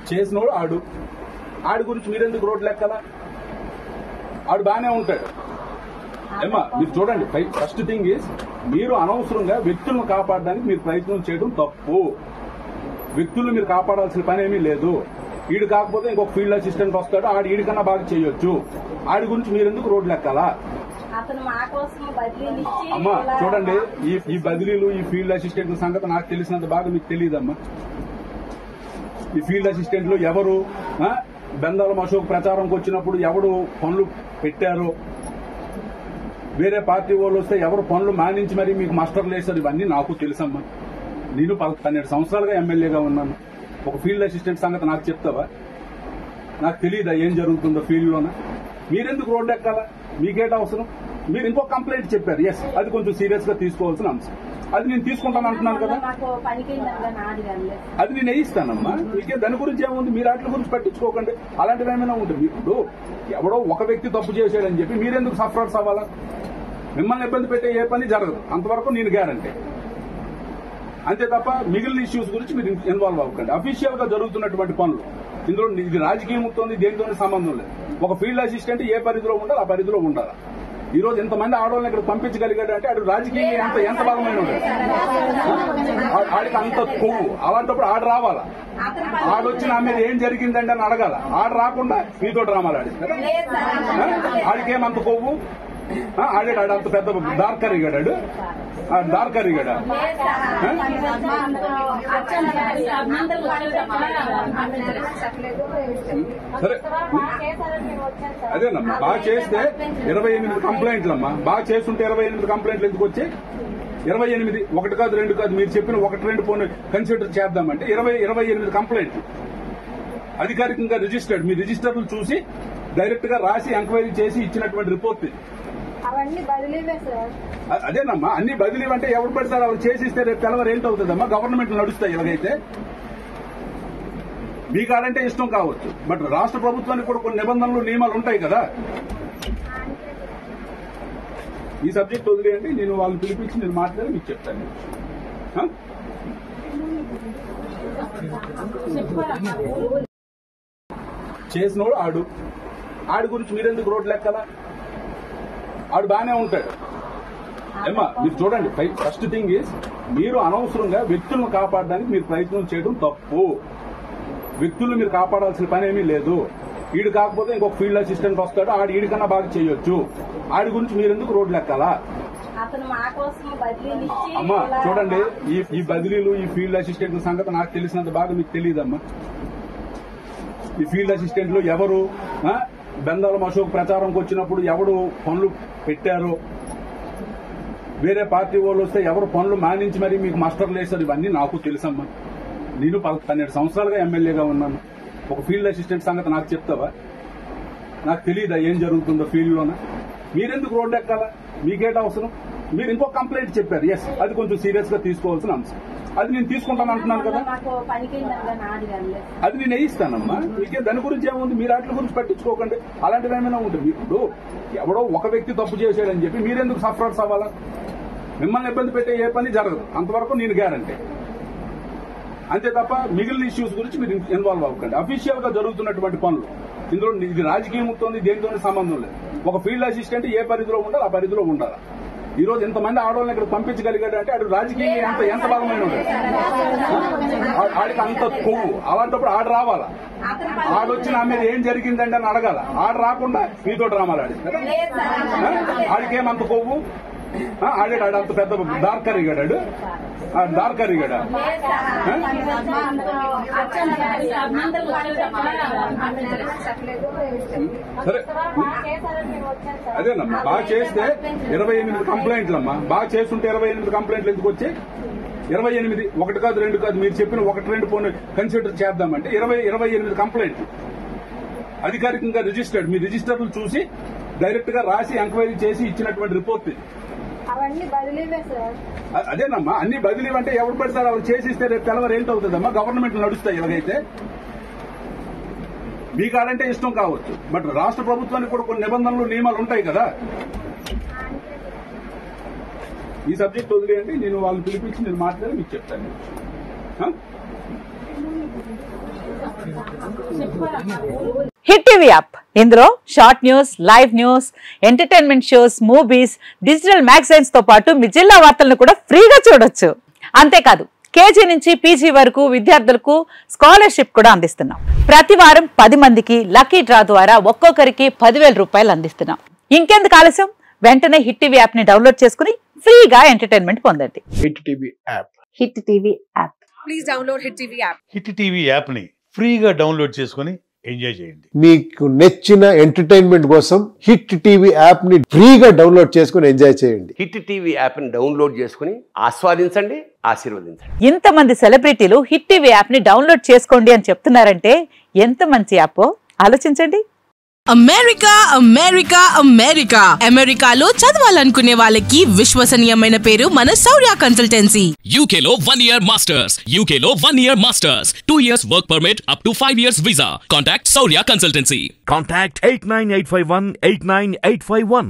చేసినోడు ఆడి గురించి మీరెందుకు రోడ్లు ఎక్కాలా? ఆడు బాగానే ఉంటాడు ఏమా. మీరు చూడండి, ఫస్ట్ థింగ్ ఈజ్ మీరు అనవసరంగా వ్యక్తులను కాపాడడానికి మీరు ప్రయత్నం చేయడం తప్పు. వ్యక్తులను మీరు కాపాడాల్సిన పని ఏమీ లేదు. ఈడు కాకపోతే ఇంకొక ఫీల్డ్ అసిస్టెంట్ వస్తాడు, ఆడు ఈడికన్నా బాగా చేయొచ్చు. ఆడి గురించి మీరెందుకు రోడ్లు ఎక్కాలా? అమ్మా చూడండి, ఈ బదిలీలు ఈ ఫీల్డ్ అసిస్టెంట్ల సంగతి నాకు తెలిసినంత బాగా మీకు తెలియదమ్మా. ఈ ఫీల్డ్ అసిస్టెంట్లు ఎవరు, బెందాలం అశోక్ ప్రచారంకి వచ్చినప్పుడు ఎవడు పనులు పెట్టారు, వేరే పార్టీ వాళ్ళు వస్తే ఎవరు పనులు మానించి మరీ మీకు మాస్టర్లు వేశారు, ఇవన్నీ నాకు తెలుసమ్మా. నేను 12 సంవత్సరాలుగా ఎమ్మెల్యేగా ఉన్నాను. ఒక ఫీల్డ్ అసిస్టెంట్ సంగతి నాకు చెప్తావా? నాకు తెలియదా ఏం జరుగుతుందో ఫీల్డ్లోన? మీరెందుకు రోడ్డు ఎక్కాలా? మీకేట అవసరం? మీరు ఇంకో కంప్లైంట్ చెప్పారు, ఎస్, అది కొంచెం సీరియస్ గా తీసుకోవాల్సిన అంశం. అది నేను తీసుకుంటాను అంటున్నాను కదా, అది నేను వేయిస్తానమ్మా. మీకే దాని గురించి ఏముంది, మీరు వాటి గురించి పట్టించుకోకండి. అలాంటివి ఏమైనా ఉంటుంది. ఇప్పుడు ఎవడో ఒక వ్యక్తి తప్పు చేశాడని చెప్పి మీరెందుకు సఫరర్స్ అవ్వాలా? మిమ్మల్ని ఇబ్బంది పెట్టే ఏ పని జరగదు, అంతవరకు నేను గ్యారంటీ. అంతే తప్ప మిగిలిన ఇష్యూస్ గురించి మీరు ఇన్వాల్వ్ అవ్వకండి. అఫీషియల్ గా జరుగుతున్నటువంటి పనులు ఇందులో ఇది రాజకీయంతో దేనితోనే సంబంధం లేదు. ఒక ఫీల్డ్ అసిస్టెంట్ ఏ పరిధిలో ఉండాలి ఆ పరిధిలో ఉండాలి. ఈ రోజు ఎంతమంది ఆడవాళ్ళని ఇక్కడ పంపించగలిగాడు అంటే ఆడు రాజకీయంగా ఎంత బలమైన ఆడికి అంత కొవ్వు. అలాంటప్పుడు ఆడు రావాలా? ఆడొచ్చి నా మీద ఏం జరిగిందండి అని అడగాల. ఆడు రాకుండా మీతో డ్రామాలు ఆడిస్తారా? ఆడికేమంత కొవ్వు? ఆడాడు అంత పెద్ద దార్కరిగాడు. దార్కరిగాడా? సరే అదేనమ్మా, బాగా చేస్తే 28 కంప్లైంట్లమ్మా. బాగా చేస్తుంటే 28 కంప్లైంట్లు ఎందుకు వచ్చాయి? 28, 1 కాదు 2 కాదు, మీరు చెప్పిన 1-2 పోనీ కన్సిడర్ చేద్దామంటే 28 కంప్లైంట్లు అధికారికంగా రిజిస్టర్డ్. మీ రిజిస్టర్లు చూసి డైరెక్ట్ గా రాసి ఎంక్వైరీ చేసి ఇచ్చినటువంటి రిపోర్ట్ ఇది. అదేనమ్మా, అన్ని బదిలీ అంటే ఎవరు పెడతారు? వాళ్ళు చేసిస్తే రేపు తెల్లవారు ఏంటవుతుందమ్మా? గవర్నమెంట్ నడుస్తాయి ఇలాగైతే. మీ కాడంటే ఇష్టం కావచ్చు, బట్ రాష్ట్ర ప్రభుత్వానికి కూడా కొన్ని నిబంధనలు నియమాలు ఉంటాయి కదా. ఈ సబ్జెక్ట్ వదిలేయండి, నేను వాళ్ళని పిలిపించి నేను మాట్లాడి మీకు చెప్తాను. చేసినోడు ఆడి గురించి మీరెందుకు రోడ్లు ఎక్కాలా? ఆడు బాగానే ఉంటాడు ఏమా. మీరు చూడండి, ఫస్ట్ థింగ్ ఈజ్ మీరు అనవసరంగా వ్యక్తులను కాపాడడానికి మీరు ప్రయత్నం చేయడం తప్పు. వ్యక్తులను మీరు కాపాడాల్సిన పని ఏమీ లేదు. ఈడు కాకపోతే ఇంకొక ఫీల్డ్ అసిస్టెంట్ వస్తాడు, ఆడు ఈడికన్నా బాగా చేయొచ్చు. ఆడి గురించి మీరెందుకు రోడ్లు ఎక్కాలా? అమ్మా చూడండి, ఈ బదిలీలు ఈ ఫీల్డ్ అసిస్టెంట్ల సంగతి నాకు తెలిసినంత బాగా మీకు తెలియదమ్మా. ఈ ఫీల్డ్ అసిస్టెంట్లు ఎవరు, బెందాలం అశోక్ ప్రచారంకి వచ్చినప్పుడు ఎవడు పనులు పెట్టారు, వేరే పార్టీ వాళ్ళు వస్తే ఎవరు పనులు మానించి మరీ మీకు మాస్టర్లు వేశారు, ఇవన్నీ నాకు తెలుసమ్మా. నేను 12 సంవత్సరాలుగా ఎమ్మెల్యేగా ఉన్నాను. ఒక ఫీల్డ్ అసిస్టెంట్ సంగతి నాకు చెప్తావా? నాకు తెలియదా ఏం జరుగుతుందో ఫీల్డ్లోన? మీరెందుకు రోడ్డు ఎక్కాలా? మీకేట అవసరం? మీరు ఇంకో కంప్లైంట్ చెప్పారు, ఎస్, అది కొంచెం సీరియస్ గా తీసుకోవాల్సిన అంశం. అది నేను తీసుకుంటాను అంటున్నాను కదా, అది నేను వేయిస్తానమ్మా. మీకే దాని గురించి ఏముంది, మీరు వాటి గురించి పట్టించుకోకండి. అలాంటివి ఏమైనా ఉంటుంది. ఇప్పుడు ఎవడో ఒక వ్యక్తి తప్పు చేశాడని చెప్పి మీరెందుకు సఫరర్స్ అవ్వాలా? మిమ్మల్ని ఇబ్బంది పెట్టే ఏ పని జరగదు, అంతవరకు నేను గ్యారంటీ. అంతే తప్ప మిగిలిన ఇష్యూస్ గురించి మీరు ఇన్వాల్వ్ అవ్వకండి. అఫీషియల్ గా జరుగుతున్నటువంటి పనులు ఇందులో ఇది రాజకీయంతో దేనితోనే సంబంధం లేదు. ఒక ఫీల్డ్ అసిస్టెంట్ ఏ పరిధిలో ఉండాలి ఆ పరిధిలో ఉండాలి. ఈ రోజు ఎంతమంది ఆడవాళ్ళని ఇక్కడ పంపించగలిగాడు అంటే ఆడు రాజకీయంగా ఎంత బలమైన ఆడికి అంత కొవ్వు. అలాంటప్పుడు ఆడు రావాలా? ఆడొచ్చి నా మీద ఏం జరిగిందండి అని అడగాల. ఆడు రాకుండా మీతో డ్రామాలు ఆడిస్తారా? ఆడికేమంత కొవ్వు? ఆడాడు అంత పెద్ద దార్కరిగాడు. దార్కరిగాడా? సరే అదేనమ్మా, బాగా చేస్తే 28 కంప్లైంట్లమ్మా. బాగా చేస్తుంటే 28 కంప్లైంట్లు ఎందుకు వచ్చాయి? 28, 1 కాదు 2 కాదు, మీరు చెప్పిన 1-2 పోనీ కన్సిడర్ చేద్దామంటే 28 కంప్లైంట్లు అధికారికంగా రిజిస్టర్డ్. మీ రిజిస్టర్లు చూసి డైరెక్ట్ గా రాసి ఎంక్వైరీ చేసి ఇచ్చినటువంటి రిపోర్ట్ ఇది. అదేనమ్మా, అన్ని బదిలీ అంటే ఎవరు పెడతారు? వాళ్ళు చేసిస్తే రేపు తెల్లవారు ఏంటవుతుందమ్మా? గవర్నమెంట్ నడుస్తాయి ఇలాగైతే. మీ కాడంటే ఇష్టం కావచ్చు, బట్ రాష్ట్ర ప్రభుత్వానికి కూడా కొన్ని నిబంధనలు నియమాలు ఉంటాయి కదా. ఈ సబ్జెక్ట్ వదిలేయండి, నేను వాళ్ళని పిలిపించి నేను మాట్లాడి మీకు చెప్తాను. హిట్ టీవీ యాప్ ఇందులో short news, live news, entertainment shows, movies, digital magazines తో పాటు మీ జిల్లా వార్తలను కూడా ఫ్రీగా చూడొచ్చు. అంతేకాదు కేజీ నుంచి పీజీ వరకు విద్యార్థులకు స్కాలర్షిప్ కూడా అందిస్తున్నాం. ప్రతి వారం 10 మందికి లక్కీ డ్రా ద్వారా ఒక్కొక్కరికి 10,000 రూపాయలు అందిస్తున్నాం. ఇంకెందుకు ఆలస్యం, వెంటనే హిట్ టీవీ యాప్ ని డౌన్లోడ్ చేసుకుని ఫ్రీగా ఎంటర్టైన్మెంట్ పొందండి. Hit TV app. Hit TV app. Please download hit TV app. Hit TV app ని ఫ్రీగా డౌన్లోడ్ చేసుకుని ఎంజాయ్ చేయండి. మీకు నచ్చిన ఎంటర్టైన్మెంట్ కోసం హిట్ టీవీ యాప్ ని ఫ్రీగా డౌన్లోడ్ చేసుకుని ఎంజాయ్ చేయండి. హిట్ టీవీ యాప్ ని డౌన్లోడ్ చేసుకుని ఆస్వాదించండి, ఆశీర్వదించండి. ఇంతమంది సెలబ్రిటీలు హిట్ టీవీ యాప్ ని డౌన్లోడ్ చేసుకోండి అని చెప్తున్నారంటే ఎంత మంచి యాప్ ఆలోచించండి. అమెరికా అమెరికా అమెరికా అమెరికాలో చదవాలనుకునే వాళ్ళకి విశ్వసనీయమైన పేరు మన శౌర్య కన్సల్టెన్సీ. UK లో 1 year masters, UK లో 1 year masters, 2 years work permit up to 5 years visa. Contact Saurya Consultancy. Contact 89851 89851.